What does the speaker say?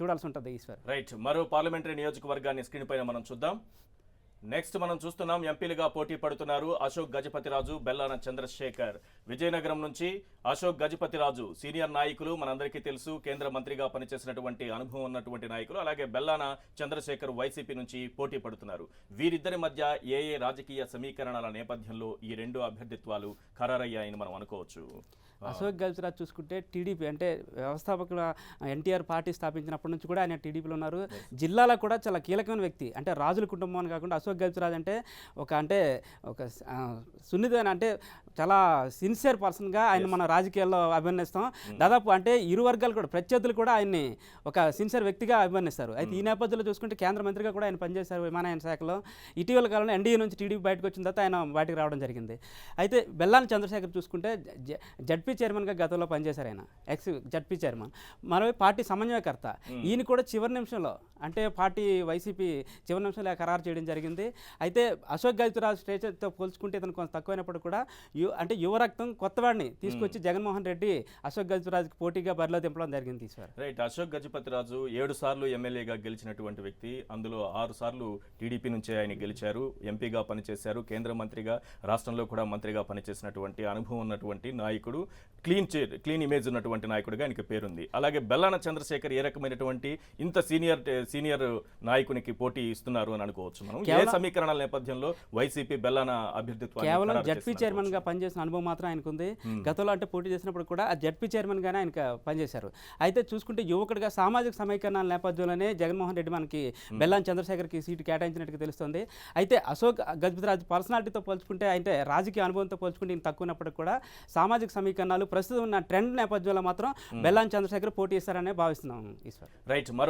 చూడాల్సి ఉంటుంది ఈశ్వర్. రైట్, మరో పార్లమెంటరీ నియోజకవర్గాన్ని స్క్రీన్ పైన మనం చూద్దాం. నెక్స్ట్ మనం చూస్తున్నాం ఎంపీలుగా పోటీ పడుతున్నారు అశోక్ గజపతిరాజు, బెల్లాన చంద్రశేఖర్. విజయనగరం నుంచి అశోక్ గజపతిరాజు సీనియర్ నాయకులు, మనందరికీ తెలుసు, కేంద్ర మంత్రిగా పనిచేసినటువంటి అనుభవం ఉన్నటువంటి నాయకులు. అలాగే బెల్లాన చంద్రశేఖర్ వైసీపీ నుంచి పోటీ పడుతున్నారు. వీరిద్దరి మధ్య ఏ రాజకీయ సమీకరణాల నేపథ్యంలో ఈ రెండు అభ్యర్థిత్వాలు ఖరారయ్యాయని మనం అనుకోవచ్చు? అశోక్ గజపతిరాజు చూసుకుంటే టీడీపీ అంటే వ్యవస్థాపకుల ఎన్టీఆర్ పార్టీ స్థాపించినప్పటి నుంచి కూడా ఆయన టీడీపీలో ఉన్నారు. జిల్లాలో కూడా చాలా కీలకమైన వ్యక్తి, అంటే రాజుల కుటుంబం అని కాకుండా అశోక్ గజపతిరాజు అంటే ఒక సున్నితమైన, అంటే చాలా సిన్సియర్ పర్సన్గా ఆయన మన రాజకీయాల్లో అభివర్ణిస్తాం. దాదాపు అంటే ఇరు వర్గాలు కూడా, ప్రత్యర్థులు కూడా ఆయన్ని ఒక సిన్సియర్ వ్యక్తిగా అభివర్ణిస్తారు. అయితే ఈ నేపథ్యంలో చూసుకుంటే కేంద్ర మంత్రిగా కూడా ఆయన పనిచేశారు విమానయాన శాఖలో. ఇటీవల కాలంలో ఎన్డీఏ నుంచి టీడీపీ బయటకు వచ్చిన తర్వాత ఆయన బయటకు రావడం జరిగింది. అయితే బెల్లాన చంద్రశేఖర్ చూసుకుంటే జడ్పీ చైర్మన్గా గతంలో పనిచేశారు ఆయన, ఎక్స్ జడ్పీ చైర్మన్. మరో పార్టీ సమన్వయకర్త. ఈయన కూడా చివరి నిమిషంలో, అంటే పార్టీ వైసీపీ చివరి నిమిషంలో ఖరారు చేయడం జరిగింది. అయితే అశోక్ గజపతిరాజు స్టేచర్తో పోల్చుకుంటే ఇతను కొంత తక్కువైనప్పుడు కూడా అంటే యువరక్తం కొత్తవాడిని తీసుకొచ్చి జగన్మోహన్ రెడ్డి అశోక్ గజపతిరాజుకి పోటీగా బరిలో దింపడం జరిగింది ఈశ్వర్. రైట్, అశోక్ గజపతిరాజు 7 సార్లు ఎమ్మెల్యేగా గెలిచినటువంటి వ్యక్తి. అందులో 6 సార్లు టీడీపీ నుంచే ఆయన గెలిచారు, ఎంపీగా పనిచేశారు, కేంద్ర మంత్రిగా, రాష్ట్రంలో కూడా మంత్రిగా పనిచేసినటువంటి అనుభవం ఉన్నటువంటి నాయకుడు, క్లీన్ ఇమేజ్ ఉన్నటువంటి నాయకుడిగా ఆయనకి పేరుంది. అలాగే బెల్లాన చంద్రశేఖర్ ఏ రకమైనటువంటి ఇంత సీనియర్ నాయకునికి పోటీ ఇస్తున్నారు అని అనుకోవచ్చు మనం? ఏ సమీకరణాల నేపథ్యంలో వైసీపీ బెల్లాన అభ్యర్థిత్వం? కేవలం జడ్పీ చైర్మన్ గా పనిచేసిన అనుభవం మాత్రం ఆయనకు ఉంది. గతంలో అంటే పోటీ చేసినప్పుడు కూడా ఆ జడ్పీ చైర్మన్ గానే ఆయన పనిచేశారు. అయితే చూసుకుంటే యువకుడిగా సామాజిక సమీకరణాల నేపథ్యంలోనే జగన్మోహన్ రెడ్డి మనకి బెల్లాన చంద్రశేఖర్కి సీటు కేటాయించినట్టుగా తెలుస్తుంది. అయితే అశోక్ గజపతిరాజు పర్సనాలిటీతో పోల్చుకుంటే, అంటే రాజకీయ అనుభవంతో పోల్చుకుంటే ఈయన తక్కువ ఉన్నప్పటికీ కూడా సామాజిక సమీకరణాలు, ప్రస్తుతం ఉన్న ట్రెండ్ నేపథ్యంలో మాత్రం బెల్లాన చంద్రశేఖర్ పోటీ ఇస్తారనే భావిస్తున్నాం ఈశ్వర్. రైట్, మరో